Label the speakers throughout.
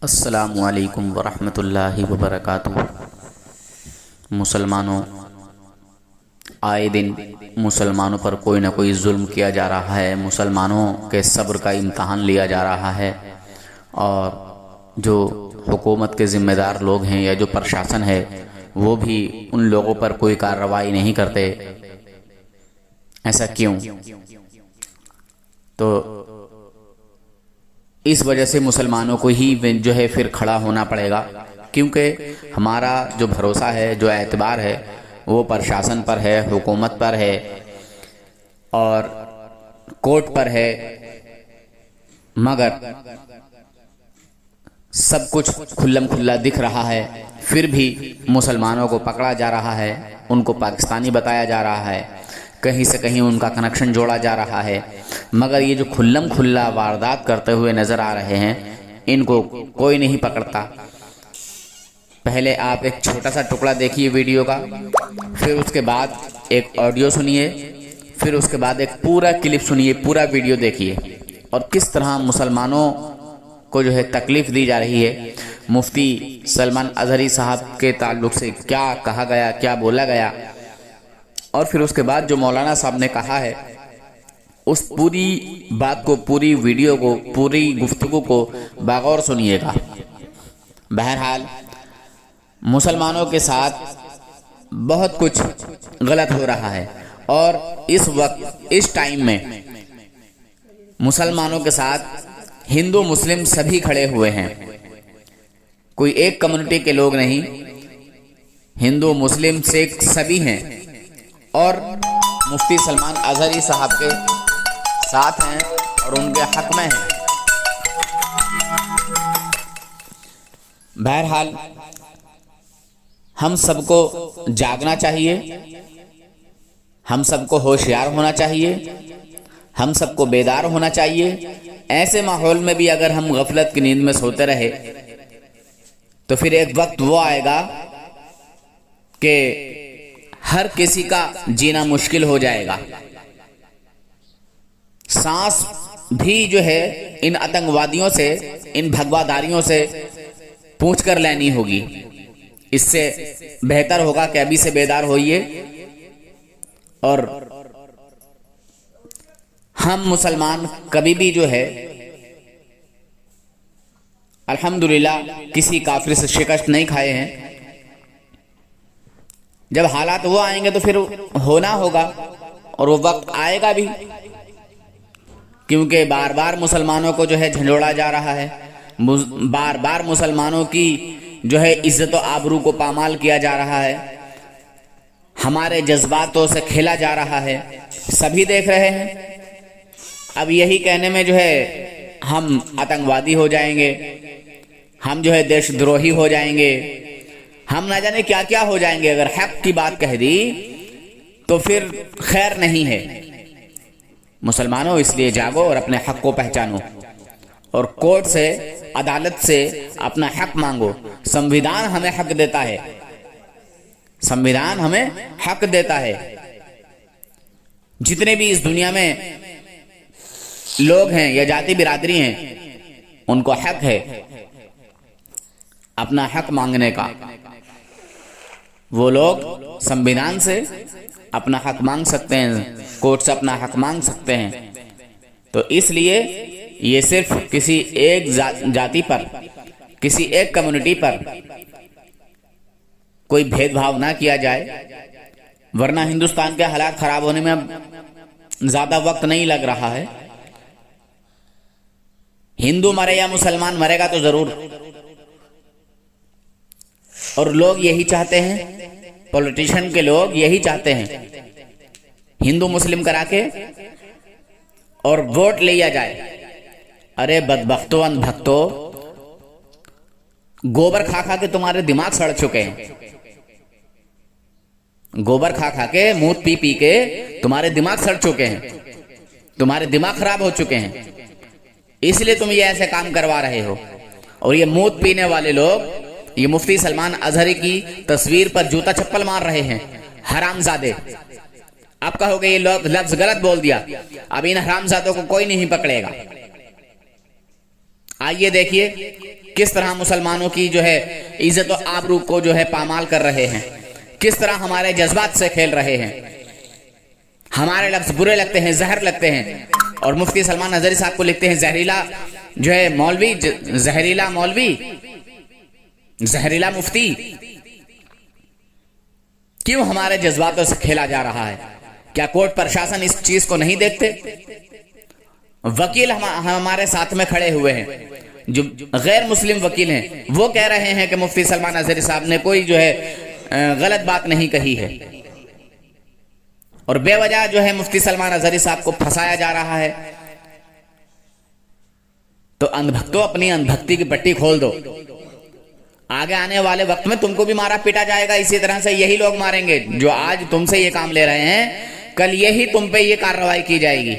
Speaker 1: अस्सलामुअलैकुम वरहमतुल्लाहि वबरकातुहू। मुसलमानों, आए दिन मुसलमानों पर कोई ना कोई जुल्म किया जा रहा है। मुसलमानों के सब्र का इम्तहान लिया जा रहा है और जो हुकूमत के ज़िम्मेदार लोग हैं या जो प्रशासन है वो भी उन लोगों पर कोई कार्रवाई नहीं करते। ऐसा क्यों? तो इस वजह से मुसलमानों को ही जो है फिर खड़ा होना पड़ेगा, क्योंकि हमारा जो भरोसा है, जो एतबार है वो प्रशासन पर है, हुकूमत पर है और कोर्ट पर है। मगर सब कुछ खुल्लम खुल्ला दिख रहा है, फिर भी मुसलमानों को पकड़ा जा रहा है, उनको पाकिस्तानी बताया जा रहा है, कहीं से कहीं उनका कनेक्शन जोड़ा जा रहा है। मगर ये जो खुल्लम खुल्ला वारदात करते हुए नज़र आ रहे हैं, इनको कोई नहीं पकड़ता। पहले आप एक छोटा सा टुकड़ा देखिए वीडियो का, फिर उसके बाद एक ऑडियो सुनिए, फिर उसके बाद एक पूरा क्लिप सुनिए, पूरा वीडियो देखिए और किस तरह मुसलमानों को जो है तकलीफ़ दी जा रही है। मुफ्ती सलमान अजहरी साहब के ताल्लुक़ से क्या कहा गया, क्या बोला गया, और फिर उसके बाद जो मौलाना साहब ने कहा है उस पूरी बात को, पूरी वीडियो को, पूरी गुफ्तगू को बगौर सुनिएगा। बहरहाल मुसलमानों के साथ बहुत कुछ गलत हो रहा है और इस वक्त, इस टाइम में मुसलमानों के साथ हिंदू मुस्लिम सभी खड़े हुए हैं। कोई एक कम्युनिटी के लोग नहीं, हिंदू मुस्लिम सिख सभी हैं और मुफ्ती सलमान अजहरी साहब के साथ हैं और उनके हक में हैं। बहरहाल हम सबको जागना चाहिए, हम सबको होशियार होना चाहिए, हम सबको बेदार होना चाहिए। ऐसे माहौल में भी अगर हम गफलत की नींद में सोते रहे तो फिर एक वक्त वो आएगा कि हर किसी का जीना मुश्किल हो जाएगा। सांस भी जो है इन आतंकवादियों से, इन भगवादारियों से पूछ कर लेनी होगी। इससे बेहतर होगा कि अभी से बेदार होइए और हम मुसलमान कभी भी जो है अल्हम्दुलिल्लाह किसी काफिर से शिकस्त नहीं खाए हैं। जब हालात वो आएंगे तो फिर होना होगा और वो वक्त आएगा भी, क्योंकि बार बार मुसलमानों को जो है झंझोड़ा जा रहा है, बार बार मुसलमानों की जो है इज्जत और आबरू को पामाल किया जा रहा है, हमारे जज्बातों से खेला जा रहा है, सभी देख रहे हैं। अब यही कहने में जो है हम आतंकवादी हो जाएंगे, हम जो है देशद्रोही हो जाएंगे, हम ना जाने क्या क्या हो जाएंगे। अगर हक की बात कह दी तो फिर खैर नहीं है। मुसलमानों, इसलिए जागो और अपने हक को पहचानो और कोर्ट से, अदालत से अपना हक मांगो। संविधान हमें हक देता है, संविधान हमें हक देता है। जितने भी इस दुनिया में लोग हैं या जाति बिरादरी हैं, उनको हक है अपना हक मांगने का। वो लोग संविधान से अपना हक मांग सकते हैं, कोर्ट से अपना हक मांग सकते हैं। तो इसलिए ये सिर्फ किसी एक जाति पर, किसी एक कम्युनिटी पर कोई भेदभाव ना किया जाए, वरना हिंदुस्तान के हालात खराब होने में अब ज्यादा वक्त नहीं लग रहा है। हिंदू मरे या मुसलमान मरेगा तो जरूर, और लोग यही चाहते हैं, पॉलिटिशियन के लोग यही चाहते हैं, हिंदू मुस्लिम करा के और वोट लिया जाए। अरे बदबख्तो, अंधभक्तो, गोबर खा खा के तुम्हारे दिमाग सड़ चुके हैं। गोबर खा खा के, मूत पी पी के तुम्हारे दिमाग सड़ चुके हैं, तुम्हारे दिमाग खराब हो चुके हैं, इसलिए तुम ये ऐसे काम करवा रहे हो। और ये मूत पीने वाले लोग ये मुफ्ती सलमान अजहरी की तस्वीर पर जूता चप्पल मार रहे हैं। हरामजादे, आप कहोगे ये लफ्ज गलत बोल दिया, अब इन हरामजादों को कोई नहीं पकड़ेगा। आइए देखिए किस तरह मुसलमानों की जो है इज्जत और आबरू को जो है पामाल कर रहे हैं, किस तरह हमारे जज्बात से खेल रहे हैं। हमारे लफ्ज बुरे लगते हैं, जहर लगते हैं, और मुफ्ती सलमान अजहरी साहब को लिखते हैं जहरीला जो है मौलवी, जहरीला मौलवी, जहरीला मुफ्ती। क्यों हमारे जज्बातों से खेला जा रहा है? क्या कोर्ट प्रशासन इस चीज को नहीं देखते? वकील हमारे साथ में खड़े हुए हैं, जो गैर मुस्लिम वकील हैं, वो कह रहे हैं कि मुफ्ती सलमान अजहरी साहब ने कोई जो है गलत बात नहीं कही है, और बेवजह जो है मुफ्ती सलमान अजहरी साहब को फंसाया जा रहा है। तो अंधभक्तों, अपनी अंधभक्ति की पट्टी खोल दो। आगे आने वाले वक्त में तुमको भी मारा पीटा जाएगा, इसी तरह से यही लोग मारेंगे जो आज तुमसे ये काम ले रहे हैं, कल यही तुम पे ये कार्रवाई की जाएगी।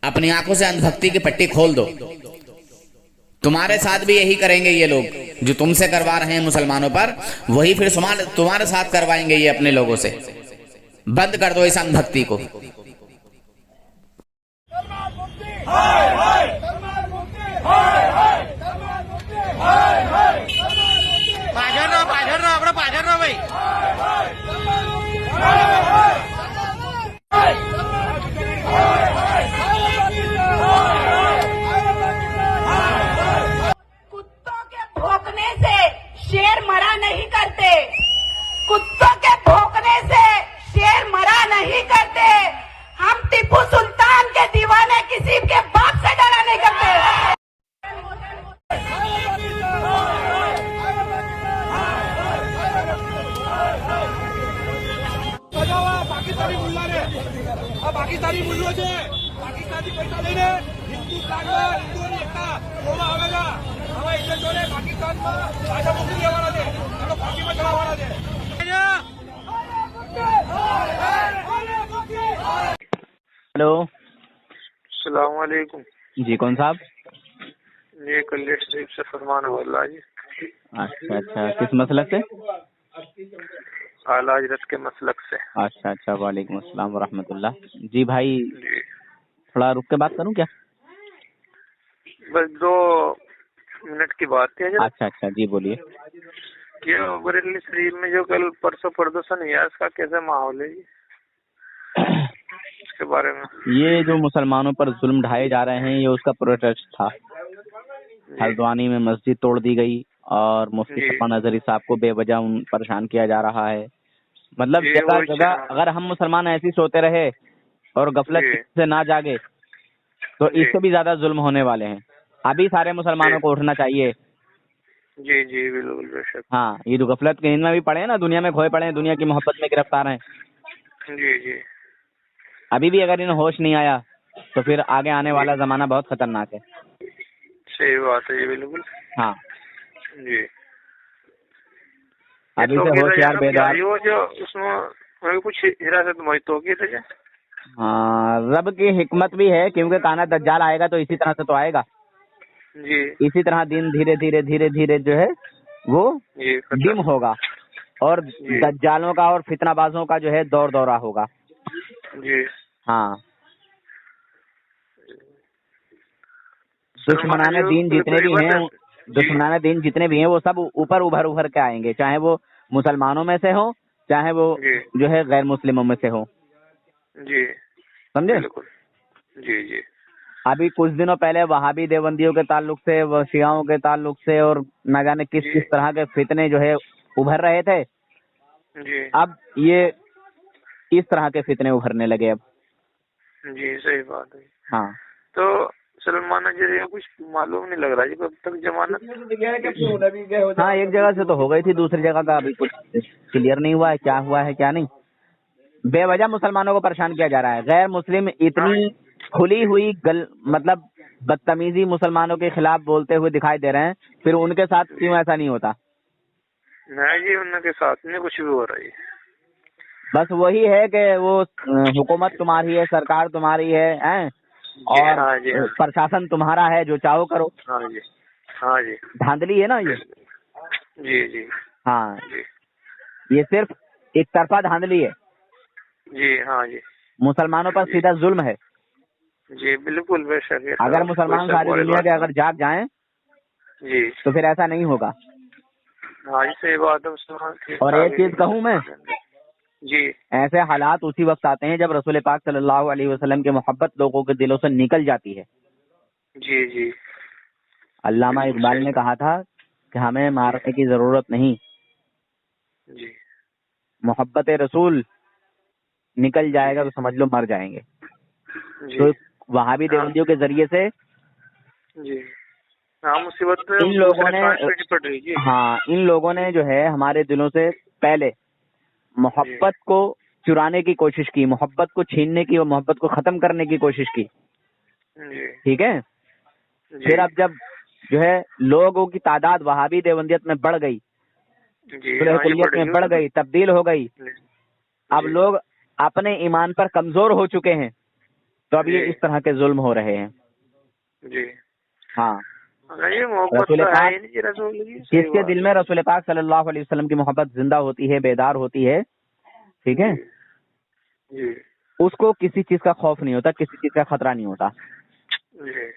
Speaker 1: अपनी आंखों से अंधभक्ति की पट्टी खोल दो। तुम्हारे साथ भी यही करेंगे ये लोग, जो तुमसे करवा रहे हैं मुसलमानों पर, वही फिर तुम्हारे साथ करवाएंगे ये अपने लोगों से। बंद कर दो इस अंधभक्ति को।
Speaker 2: कुत्तों के भौंकने से शेर मरा नहीं करते, कुत्तों के भौंकने से शेर मरा नहीं करते। हम टीपू सुल्तान के दीवाने किसी के बाप से डरा नहीं करते।
Speaker 3: પાકિસ્તાની મુલ્લા ને આ પાકિસ્તાની મુલ્લો છે, પાકિસ્તાની પૈસા લઈને હિન્દુસ્તાનમાં હિન્દુઓની એકતા જોવા આવેલા, હવે એટલે જોડે પાકિસ્તાનમાં પાછા મોકલી દેવાના છે, એનો ફાંસીમાં ચડાવવાના છે।
Speaker 4: हेलो,
Speaker 5: अस्सलाम वालेकुम
Speaker 4: जी कौन साहब?
Speaker 5: ये कलेश शरीफ से फरमान वाला जी।
Speaker 4: अच्छा अच्छा, किस मसलक से?
Speaker 5: आला हजरत के मसलक से।
Speaker 4: अच्छा अच्छा, वालेकुम अस्सलाम वरहमतुल्लाह। जी भाई,
Speaker 5: जी
Speaker 4: थोड़ा रुक के बात करूं क्या?
Speaker 5: बस 2 मिनट की बात है।
Speaker 4: अच्छा अच्छा, जी बोलिए।
Speaker 5: कि बरेली शरीफ में जो कल परसों प्रदर्शन हुआ, इसका कैसा माहौल है जी? इसके बारे में
Speaker 4: ये जो मुसलमानों पर जुल्म ढाए जा रहे हैं, ये उसका प्रोटेस्ट था। हल्द्वानी में मस्जिद तोड़ दी गई और मुफ्ती सलमान अजहरी साहब को बेवजह परेशान किया जा रहा है। मतलब जगह जगह अगर हम मुसलमान ऐसी सोते रहे और गफलत से ना जागे तो इससे भी ज्यादा जुल्म होने वाले हैं। अभी सारे मुसलमानों को उठना चाहिए।
Speaker 5: जी जी बिल्कुल बेशक।
Speaker 4: हाँ, ये जो गफलत के नींद में भी पड़े हैं ना, दुनिया में खोए पड़े हैं, दुनिया की मोहब्बत में गिरफ्तार हैं।
Speaker 5: जी जी,
Speaker 4: अभी भी अगर इन्हें होश नहीं आया तो फिर आगे आने वाला जमाना बहुत खतरनाक है।
Speaker 5: सही बात है ये बिल्कुल।
Speaker 4: हाँ
Speaker 5: जी,
Speaker 4: अभी से होशियार बेदार।
Speaker 5: जो उसमें कुछ हिरासत में तो की थे।
Speaker 4: हाँ, रब की हिकमत भी है, क्योंकि काना दज्जाल आएगा तो इसी तरह से तो आएगा।
Speaker 5: जी,
Speaker 4: इसी तरह दिन धीरे धीरे धीरे धीरे जो है वो डिम होगा और दज्जालों का और फितनाबाजों का जो है दौर दौरा होगा।
Speaker 5: जी
Speaker 4: हाँ, दुश्मनाने दीन जितने भी हैं, दुश्मनाने दीन जितने भी हैं वो सब ऊपर उभर के आएंगे, चाहे वो मुसलमानों में से हो, चाहे वो जो है गैर मुस्लिमों में से हो।
Speaker 5: जी,
Speaker 4: समझे?
Speaker 5: जी जी।
Speaker 4: अभी कुछ दिनों पहले वहाबी देवबंदियों के ताल्लुक से, वो शियाओं के ताल्लुक से और न जाने किस किस तरह के फितने जो है उभर रहे थे।
Speaker 5: जी,
Speaker 4: अब ये इस तरह के फितने उभरने लगे अब।
Speaker 5: जी सही बात है।
Speaker 4: हाँ,
Speaker 5: तो सलमान अजहरी को कुछ मालूम नहीं लग रहा है कब तक जमानत।
Speaker 4: हाँ, एक जगह से तो हो गई थी, दूसरी जगह का अभी कुछ क्लियर नहीं हुआ है, क्या हुआ है क्या नहीं। बेवजह मुसलमानों को परेशान किया जा रहा है। गैर मुस्लिम इतनी खुली हुई मतलब बदतमीजी मुसलमानों के खिलाफ बोलते हुए दिखाई दे रहे हैं, फिर उनके साथ क्यों ऐसा नहीं होता?
Speaker 5: नहीं जी, उनके साथ नहीं कुछ भी हो रहा है।
Speaker 4: बस वही है कि वो हुकूमत तुम्हारी है, सरकार तुम्हारी है, और
Speaker 5: हाँ जी, हाँ।
Speaker 4: प्रशासन तुम्हारा है, जो चाहो करो।
Speaker 5: हाँ जी, हाँ जी
Speaker 4: धांधली है ना ये।
Speaker 5: जी जी
Speaker 4: हाँ,
Speaker 5: जी
Speaker 4: ये सिर्फ एक तरफा धांधली है,
Speaker 5: जी हाँ जी
Speaker 4: मुसलमानों पर सीधा जुल्म है।
Speaker 5: जी बिल्कुल बेशक ये
Speaker 4: अगर
Speaker 5: सब
Speaker 4: मुसलमान
Speaker 5: कोई शक
Speaker 4: सारी
Speaker 5: वाली
Speaker 4: दुनिया
Speaker 5: बात
Speaker 4: के अगर जाग जाएं
Speaker 5: जी
Speaker 4: तो फिर ऐसा नहीं होगा।
Speaker 5: हाँ जी सही बात है मुसलमान ठीक
Speaker 4: और एक चीज कहूँ मैं,
Speaker 5: जी
Speaker 4: ऐसे हालात उसी वक्त आते हैं जब रसूल पाक सल्लल्लाहु अलैहि वसल्लम की मोहब्बत लोगों के दिलों से निकल जाती है।
Speaker 5: जी जी
Speaker 4: अल्लामा
Speaker 5: बिल्कुल
Speaker 4: इकबाल
Speaker 5: सही
Speaker 4: ने कहा था कि हमें मारने की जरूरत नहीं,
Speaker 5: जी
Speaker 4: मोहब्बत रसूल निकल जाएगा तो समझ लो मर जाएंगे।
Speaker 5: जी
Speaker 4: तो वहाबी देवबंदियों के जरिए से
Speaker 5: जी हाँ मुसीबत
Speaker 4: इन लोगों
Speaker 5: दूसरे
Speaker 4: ने,
Speaker 5: कान पे नहीं पड़ रही जी
Speaker 4: हाँ इन लोगों ने जो है हमारे दिलों से पहले मोहब्बत को चुराने की कोशिश की, मोहब्बत को छीनने की और मोहब्बत को खत्म करने की कोशिश की।
Speaker 5: जी
Speaker 4: ठीक है,
Speaker 5: जी
Speaker 4: फिर अब जब जो है लोगों की तादाद वहाबी देवबंदियत में बढ़ गई,
Speaker 5: जी
Speaker 4: सुलह
Speaker 5: हाँ ये
Speaker 4: कुलियत में बढ़ गई, तब्दील हो गई, अब
Speaker 5: जी
Speaker 4: लोग अपने ईमान पर कमजोर हो चुके हैं, तो अब ये
Speaker 5: जी
Speaker 4: इस तरह के जुल्म हो रहे हैं।
Speaker 5: जी
Speaker 4: हाँ,
Speaker 5: ये मोहब्बत
Speaker 4: रसूल
Speaker 5: तो है
Speaker 4: पाक,
Speaker 5: ही नहीं जी रसूल की सही
Speaker 4: जिसके
Speaker 5: बात
Speaker 4: दिल में रसूल पाक सल्लल्लाहु अलैहि वसल्लम की मोहब्बत जिंदा होती है, बेदार होती है, ठीक है,
Speaker 5: जी
Speaker 4: उसको किसी चीज का खौफ नहीं होता, किसी चीज का खतरा नहीं होता।
Speaker 5: जी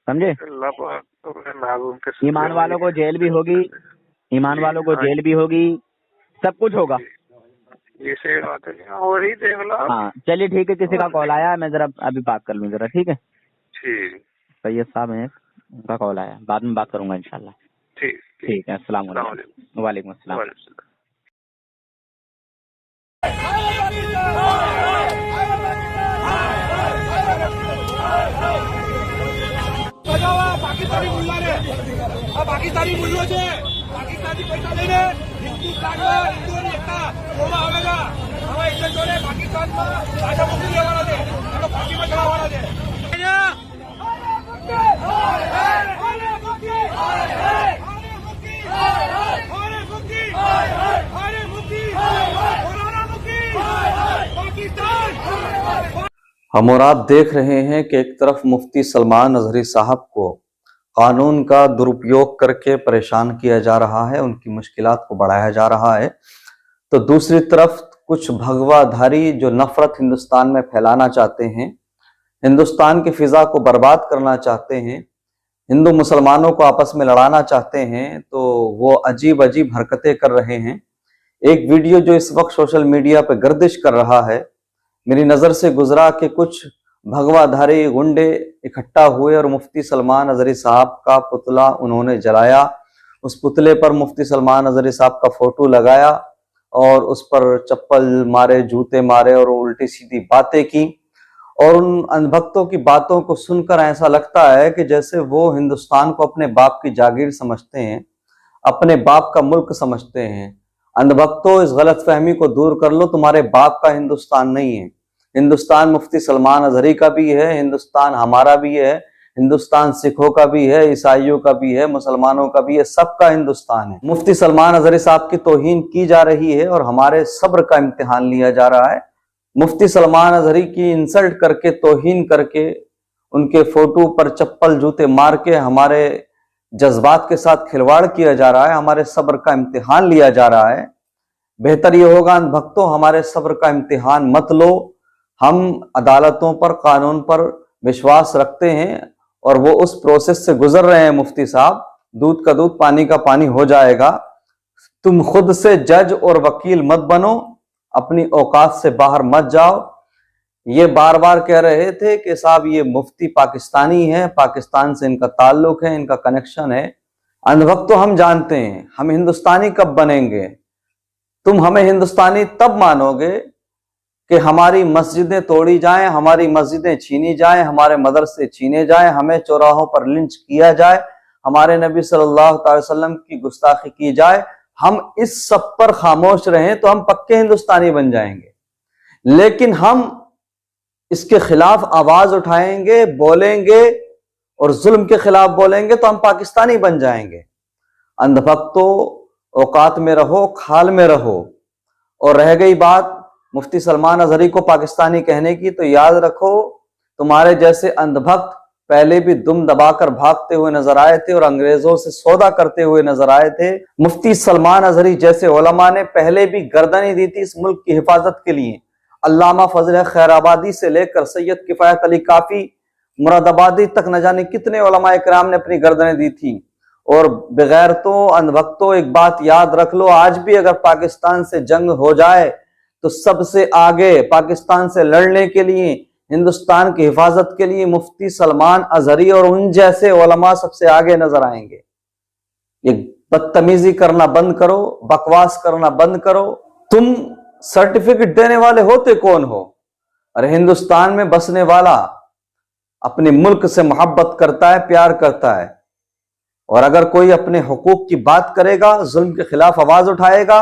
Speaker 4: समझे?
Speaker 5: अल्लाह पाक अपने महबूब के साथ
Speaker 4: ईमान वालों को जेल भी होगी, ईमान
Speaker 5: जी,
Speaker 4: वालों को
Speaker 5: हाँ
Speaker 4: जेल भी होगी, सब कुछ होगा।
Speaker 5: ये सही बात है और ही देख लो आप।
Speaker 4: हाँ चलिए ठीक है, किसी का कॉल आया है, मैं जरा अभी बात कर लूँ जरा, ठीक है।
Speaker 5: ठीक
Speaker 4: सैयद साहब हैं, उनका कॉल आया, बाद में बात करूंगा इंशाल्लाह।
Speaker 5: ठीक
Speaker 4: ठीक है, अस्सलाम
Speaker 5: अस्सलाम
Speaker 4: वालेकुम। वालेकुम अस्सलाम।
Speaker 5: वालेकुम।
Speaker 3: પાકિસ્તાની મુલ્લા ને આ પાકિસ્તાની મુલ્લો છે પાકિસ્તાની પૈસા લઈને હિન્દુસ્તાનમાં હિન્દુઓની એકતા જોવા આવેલા હવે એટલે જોડે પાકિસ્તાનમાં રાજા મૂકી દેવાના છે એનો ફાંસીમાં ચડાવવાના છે
Speaker 6: हम और आप देख रहे हैं कि एक तरफ मुफ्ती सलमान अजहरी साहब को कानून का दुरुपयोग करके परेशान किया जा रहा है, उनकी मुश्किलात को बढ़ाया जा रहा है, तो दूसरी तरफ कुछ भगवाधारी जो नफरत हिंदुस्तान में फैलाना चाहते हैं, हिंदुस्तान की फिजा को बर्बाद करना चाहते हैं, हिंदू मुसलमानों को आपस में लड़ाना चाहते हैं, तो वो अजीब अजीब हरकतें कर रहे हैं। एक वीडियो जो इस वक्त सोशल मीडिया पर गर्दिश कर रहा है, मेरी नज़र से गुजरा कि कुछ भगवाधारी गुंडे इकट्ठा हुए और मुफ्ती सलमान अजहरी साहब का पुतला उन्होंने जलाया, उस पुतले पर मुफ्ती सलमान अजहरी साहब का फोटो लगाया और उस पर चप्पल मारे, जूते मारे और उल्टी सीधी बातें की। और उन अंधभक्तों की बातों को सुनकर ऐसा लगता है कि जैसे वो हिंदुस्तान को अपने बाप की जागीर समझते हैं, अपने बाप का मुल्क समझते हैं। अंधभक्तों, इस गलत फहमी को दूर कर लो, तुम्हारे बाप का हिंदुस्तान नहीं है। हिंदुस्तान मुफ्ती सलमान अजहरी का भी है, हिंदुस्तान हमारा भी है, हिंदुस्तान सिखों का भी है, ईसाइयों का भी है, मुसलमानों का भी है, सबका हिंदुस्तान है। मुफ्ती सलमान अजहरी साहब की तौहीन की जा रही है और हमारे सब्र का इम्तिहान लिया जा रहा है। मुफ्ती सलमान अजहरी की इंसल्ट करके, तौहीन करके, उनके फोटो पर चप्पल जूते मार के हमारे जज्बात के साथ खिलवाड़ किया जा रहा है, हमारे सब्र का इम्तिहान लिया जा रहा है। बेहतर यह होगा अंधभक्तों, हमारे सब्र का इम्तिहान मत लो। हम अदालतों पर, कानून पर विश्वास रखते हैं और वो उस प्रोसेस से गुजर रहे हैं। मुफ्ती साहब, दूध का दूध पानी का पानी हो जाएगा। तुम खुद से जज और वकील मत बनो, अपनी औकात से बाहर मत जाओ। ये बार बार कह रहे थे कि साहब ये मुफ्ती पाकिस्तानी है, पाकिस्तान से इनका ताल्लुक है, इनका कनेक्शन है। अंधभक्तों, हम जानते हैं हम हिंदुस्तानी कब बनेंगे। तुम हमें हिंदुस्तानी तब मानोगे कि हमारी मस्जिदें तोड़ी जाएं, हमारी मस्जिदें छीनी जाएं, हमारे मदरसे छीने जाएं, हमें चौराहों पर लिंच किया जाए, हमारे नबी सल्लल्लाहु अलैहि वसल्लम की गुस्ताखी की जाए। हम इस सब पर खामोश रहें तो हम पक्के हिंदुस्तानी बन जाएंगे। लेकिन हम इसके खिलाफ आवाज उठाएंगे, बोलेंगे और जुल्म के खिलाफ बोलेंगे तो हम पाकिस्तानी बन जाएंगे। अंधभक्तों, औकात में रहो, खाल में रहो। और रह गई बात मुफ्ती सलमान अजहरी को पाकिस्तानी कहने की, तो याद रखो तुम्हारे जैसे अंधभक्त पहले भी दुम दबाकर भागते हुए नजर आए थे और अंग्रेजों से सौदा करते हुए नजर आए थे। मुफ्ती सलमान अजहरी जैसे उलमा ने पहले भी गर्दनें दी थी इस मुल्क की हिफाजत के लिए। अल्लामा फजल खैराबादी से लेकर सैयद किफायत अली काफी मुरादाबादी तक न जाने कितने उलमा इकराम ने अपनी गर्दनें दी थी। और बेगैरतों, अंधभक्तों, एक बात याद रख लो, आज भी अगर पाकिस्तान से जंग हो जाए तो सबसे आगे पाकिस्तान से लड़ने के लिए, हिंदुस्तान की हिफाजत के लिए मुफ्ती सलमान अजहरी और उन जैसे उलमा सबसे आगे नजर आएंगे। ये बदतमीजी करना बंद करो, बकवास करना बंद करो। तुम सर्टिफिकेट देने वाले होते कौन हो? अरे हिंदुस्तान में बसने वाला अपने मुल्क से मोहब्बत करता है, प्यार करता है। और अगर कोई अपने हुकूक की बात करेगा, जुल्म के खिलाफ आवाज उठाएगा,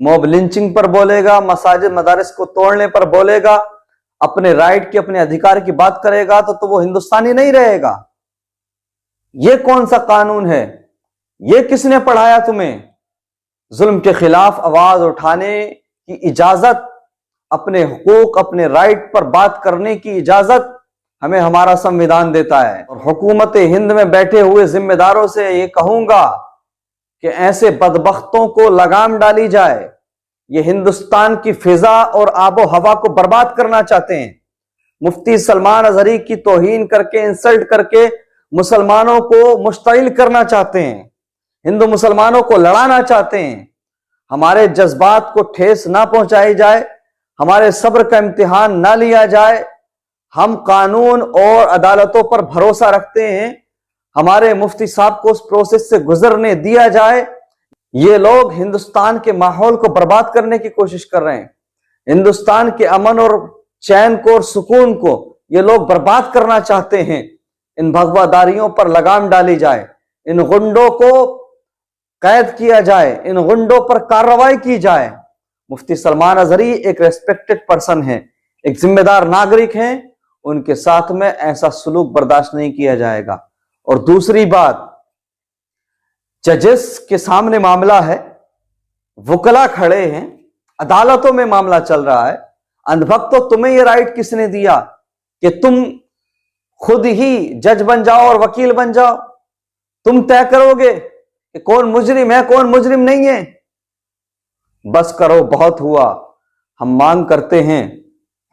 Speaker 6: मॉब लिंचिंग पर बोलेगा, मसाजिद मदारिस को तोड़ने पर बोलेगा, अपने राइट की, अपने अधिकार की बात करेगा, तो वो हिंदुस्तानी नहीं रहेगा। ये कौन सा कानून है? ये किसने पढ़ाया तुम्हें? जुल्म के खिलाफ आवाज उठाने की इजाजत, अपने हुकूक, अपने राइट पर बात करने की इजाजत हमें हमारा संविधान देता है। और हुकूमत हिंद में बैठे हुए जिम्मेदारों से ये कहूंगा कि ऐसे बदबख्तों को लगाम डाली जाए। ये हिंदुस्तान की फिजा और आबो हवा को बर्बाद करना चाहते हैं। मुफ्ती सलमान अजहरी की तौहीन करके, इंसल्ट करके मुसलमानों को मुश्तइल करना चाहते हैं, हिंदू मुसलमानों को लड़ाना चाहते हैं। हमारे जज्बात को ठेस ना पहुंचाई जाए, हमारे सब्र का इम्तिहान ना लिया जाए। हम कानून और अदालतों पर भरोसा रखते हैं, हमारे मुफ्ती साहब को उस प्रोसेस से गुजरने दिया जाए। ये लोग हिंदुस्तान के माहौल को बर्बाद करने की कोशिश कर रहे हैं। हिंदुस्तान के अमन और चैन को और सुकून को ये लोग बर्बाद करना चाहते हैं। इन भगवादारियों पर लगाम डाली जाए, इन गुंडों को कैद किया जाए, इन गुंडों पर कार्रवाई की जाए। मुफ्ती सलमान अजहरी एक रेस्पेक्टेड पर्सन है, एक जिम्मेदार नागरिक हैं, उनके साथ में ऐसा सलूक बर्दाश्त नहीं किया जाएगा। और दूसरी बात, जजेस के सामने मामला है, वकला खड़े हैं, अदालतों में मामला चल रहा है। अंधभक्तों, तुम्हें यह राइट किसने दिया कि तुम खुद ही जज बन जाओ और वकील बन जाओ? तुम तय करोगे कि कौन मुजरिम है, कौन मुजरिम नहीं है? बस करो, बहुत हुआ। हम मांग करते हैं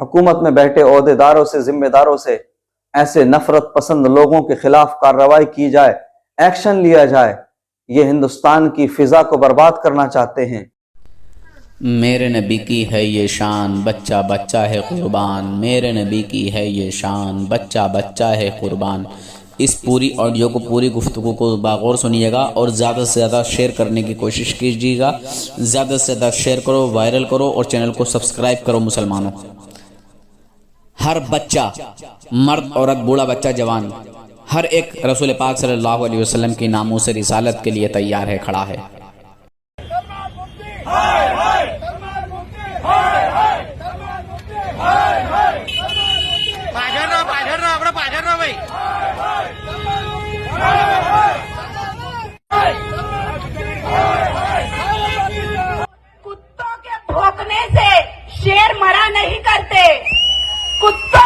Speaker 6: हुकूमत में बैठे ओहदेदारों से, जिम्मेदारों से, ऐसे नफरत पसंद लोगों के खिलाफ कार्रवाई की जाए, एक्शन लिया जाए। ये हिंदुस्तान की फिजा को बर्बाद करना चाहते हैं।
Speaker 1: मेरे नबी की है ये शान, बच्चा बच्चा है कुर्बान। मेरे नबी की है ये शान, बच्चा बच्चा है कुर्बान। इस पूरी ऑडियो को, पूरी गुफ्तगू को बागौर सुनिएगा और ज़्यादा से ज़्यादा शेयर करने की कोशिश कीजिएगा। ज़्यादा से ज़्यादा शेयर करो, वायरल करो और चैनल को सब्सक्राइब करो। मुसलमानों, हर बच्चा, मर्द औरत, बूढ़ा बच्चा, जवान, हर एक रसूल पाक सल्लल्लाहु अलैहि वसल्लम की नामूस रिसालत के लिए तैयार है, खड़ा है।
Speaker 2: कुत्तों के भौंकने से शेर मरा नहीं करते। कुत्तों